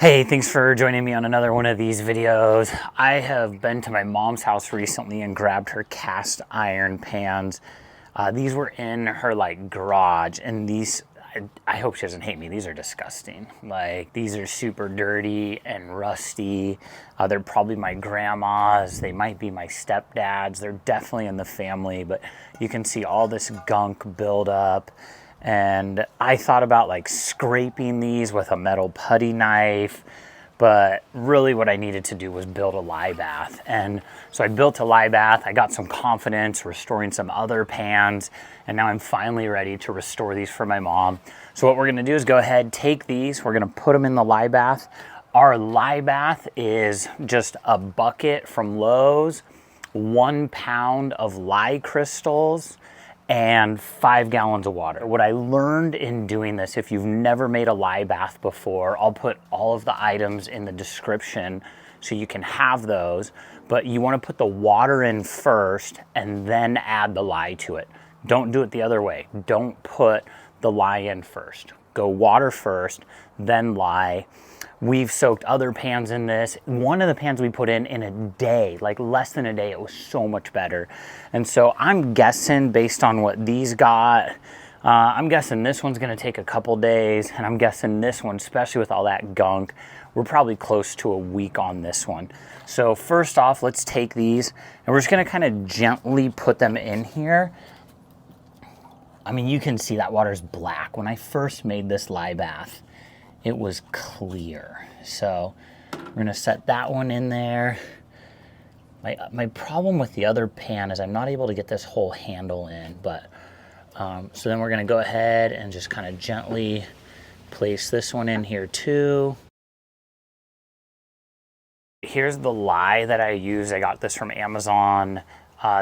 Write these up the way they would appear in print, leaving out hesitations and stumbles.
Hey, thanks for joining me on another one of these videos. I have been to my mom's house recently and grabbed her cast iron pans. These were in her garage, and I hope she doesn't hate me. These are disgusting. These are super dirty and rusty. They're probably my grandma's. They might be my stepdad's. They're definitely in the family, but you can see all this gunk build up. And I thought about scraping these with a metal putty knife, but really what I needed to do was build a lye bath. And so I built a lye bath. I got some confidence restoring some other pans, and now I'm finally ready to restore these for my mom. So what we're gonna do is go ahead, take these, we're gonna put them in the lye bath. Our lye bath is just a bucket from Lowe's, 1 pound of lye crystals, and 5 gallons of water. What I learned in doing this, if you've never made a lye bath before, I'll put all of the items in the description so you can have those, but you wanna put the water in first and then add the lye to it. Don't do it the other way. Don't put the lye in first. Go water first, then lye. We've soaked other pans in this. One of the pans we put in a day, less than a day, it was so much better. And so I'm guessing based on what these got, I'm guessing this one's gonna take a couple days, and I'm guessing this one, especially with all that gunk, we're probably close to a week on this one. So first off, let's take these, and we're just gonna kind of gently put them in here. I mean, you can see that water's black. When I first made this lye bath, it was clear. So we're gonna set that one in there. My problem with the other pan is I'm not able to get this whole handle in, but so then we're gonna go ahead and just kind of gently place this one in here too. Here's the lye that I use. I got this from Amazon.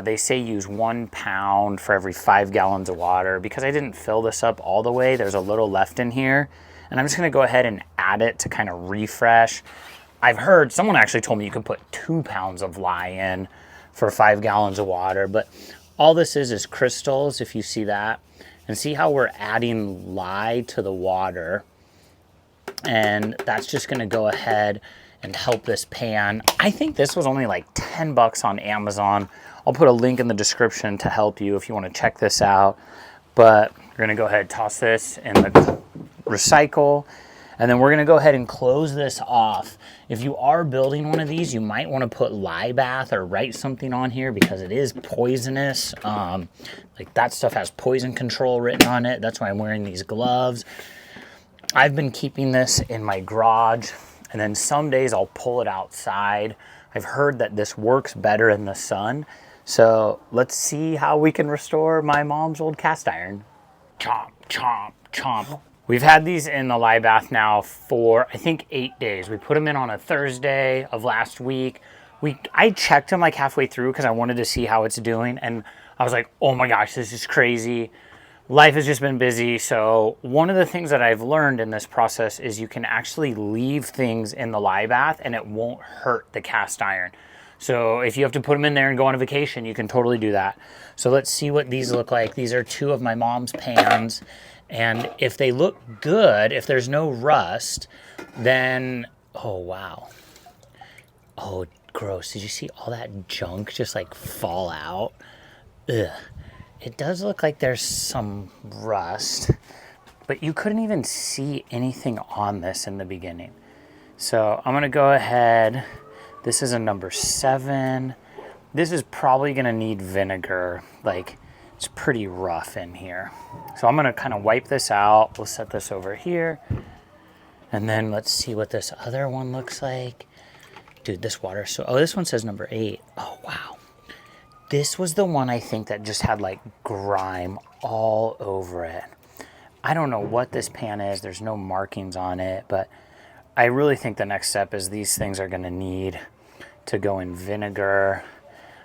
They say use 1 pound for every 5 gallons of water. Because I didn't fill this up all the way, there's a little left in here. And I'm just gonna go ahead and add it to kind of refresh. I've heard, someone actually told me you could put 2 pounds of lye in for 5 gallons of water, but all this is crystals, if you see that. And see how we're adding lye to the water. And that's just gonna go ahead and help this pan. I think this was only like 10 bucks on Amazon. I'll put a link in the description to help you if you wanna check this out. But we're gonna go ahead and toss this in the recycle, and then we're gonna go ahead and close this off. If you are building one of these, you might wanna put lye bath or write something on here because it is poisonous. That stuff has poison control written on it. That's why I'm wearing these gloves. I've been keeping this in my garage, and then some days I'll pull it outside. I've heard that this works better in the sun. So let's see how we can restore my mom's old cast iron. Chomp, chomp, chomp. We've had these in the lye bath now for, I think, 8 days. We put them in on a Thursday of last week. I checked them halfway through because I wanted to see how it's doing. And I was like, oh my gosh, this is crazy. Life has just been busy. So one of the things that I've learned in this process is you can actually leave things in the lye bath and it won't hurt the cast iron. So if you have to put them in there and go on a vacation, you can totally do that. So let's see what these look like. These are 2 of my mom's pans. And if they look good, if there's no rust, then, oh wow. Oh, gross. Did you see all that junk just fall out? Ugh. It does look like there's some rust, but you couldn't even see anything on this in the beginning. So I'm gonna go ahead. This is a number 7. This is probably gonna need vinegar. It's pretty rough in here. So I'm gonna kind of wipe this out. We'll set this over here. And then let's see what this other one looks like. Dude, this water, oh, this one says number 8. Oh, wow. This was the one I think that just had grime all over it. I don't know what this pan is. There's no markings on it, but I really think the next step is these things are gonna need to go in vinegar.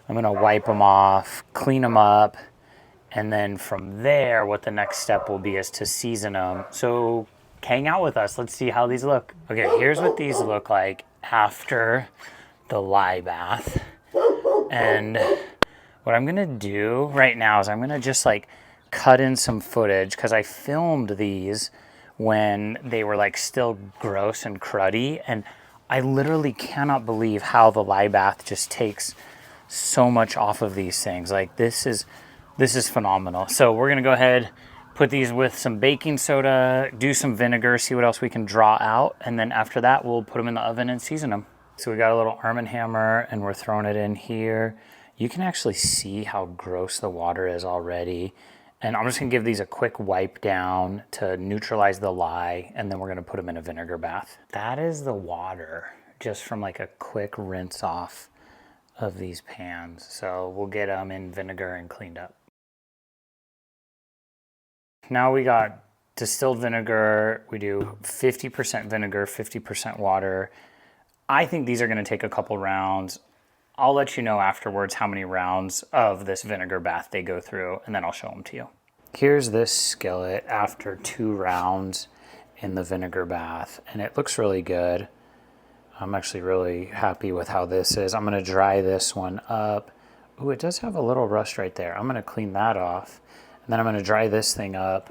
I'm gonna wipe them off, clean them up, and then from there, what the next step will be is to season them. So hang out with us. Let's see how these look. Okay, here's what these look like after the lye bath. And what I'm gonna do right now is I'm gonna just cut in some footage because I filmed these when they were like still gross and cruddy. And I literally cannot believe how the lye bath just takes so much off of these things. Like this is phenomenal. So we're gonna go ahead, put these with some baking soda, do some vinegar, see what else we can draw out. And then after that, we'll put them in the oven and season them. So we got a little Arm & Hammer and we're throwing it in here. You can actually see how gross the water is already. And I'm just gonna give these a quick wipe down to neutralize the lye, and then we're gonna put them in a vinegar bath. That is the water, just from like a quick rinse off of these pans. So we'll get them in vinegar and cleaned up. Now we got distilled vinegar. We do 50% vinegar, 50% water. I think these are gonna take a couple rounds. I'll let you know afterwards how many rounds of this vinegar bath they go through, and then I'll show them to you. Here's this skillet after 2 rounds in the vinegar bath, and it looks really good. I'm actually really happy with how this is. I'm gonna dry this one up. Ooh, it does have a little rust right there. I'm gonna clean that off, and then I'm gonna dry this thing up,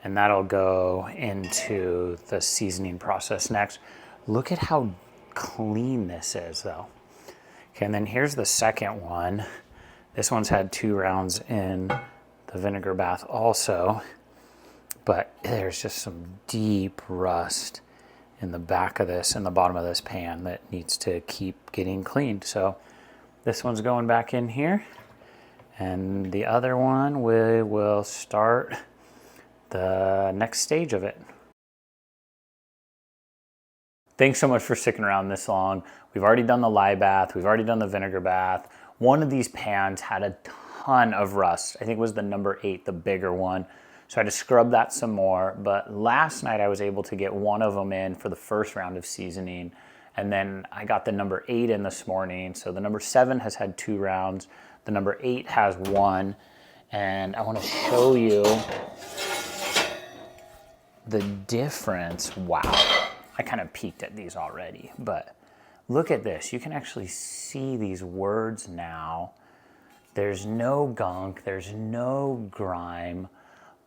and that'll go into the seasoning process next. Look at how clean this is though. Okay, and then here's the second one. This one's had 2 rounds in the vinegar bath also, but there's just some deep rust in the back of this and the bottom of this pan that needs to keep getting cleaned. So this one's going back in here, and the other one we will start the next stage of it. Thanks so much for sticking around this long. We've already done the lye bath. We've already done the vinegar bath. One of these pans had a ton of rust. I think it was the number 8, the bigger one. So I had to scrub that some more. But last night I was able to get one of them in for the first round of seasoning. And then I got the number 8 in this morning. So the number 7 has had 2 rounds. The number 8 has 1. And I want to show you the difference. Wow. I kind of peeked at these already, but look at this. You can actually see these words now. There's no gunk, there's no grime.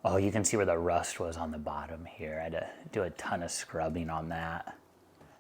Oh, you can see where the rust was on the bottom here. I had to do a ton of scrubbing on that.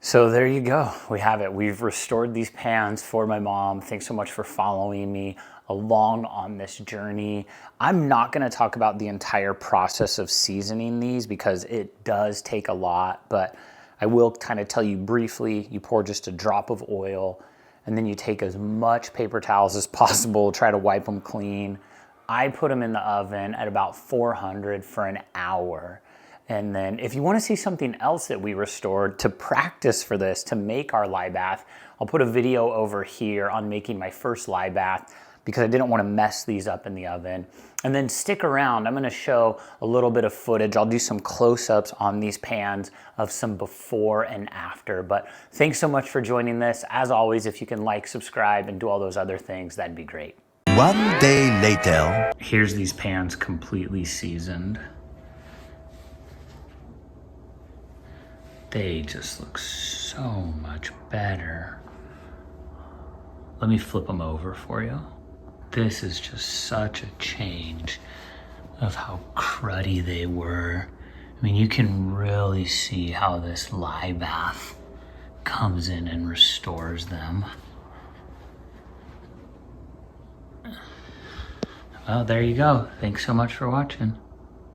So there you go, we have it. We've restored these pans for my mom. Thanks so much for following me along on this journey. I'm not gonna talk about the entire process of seasoning these because it does take a lot, but I will kind of tell you briefly. You pour just a drop of oil, and then you take as much paper towels as possible, try to wipe them clean. I put them in the oven at about 400 for an hour. And then if you want to see something else that we restored to practice for this, to make our lye bath, I'll put a video over here on making my first lye bath because I didn't want to mess these up in the oven. And then stick around, I'm gonna show a little bit of footage. I'll do some close-ups on these pans of some before and after. But thanks so much for joining this. As always, if you can like, subscribe, and do all those other things, that'd be great. One day later. Here's these pans completely seasoned. They just look so much better. Let me flip them over for you. This is just such a change of how cruddy they were. I mean, you can really see how this lye bath comes in and restores them. Well, there you go. Thanks so much for watching.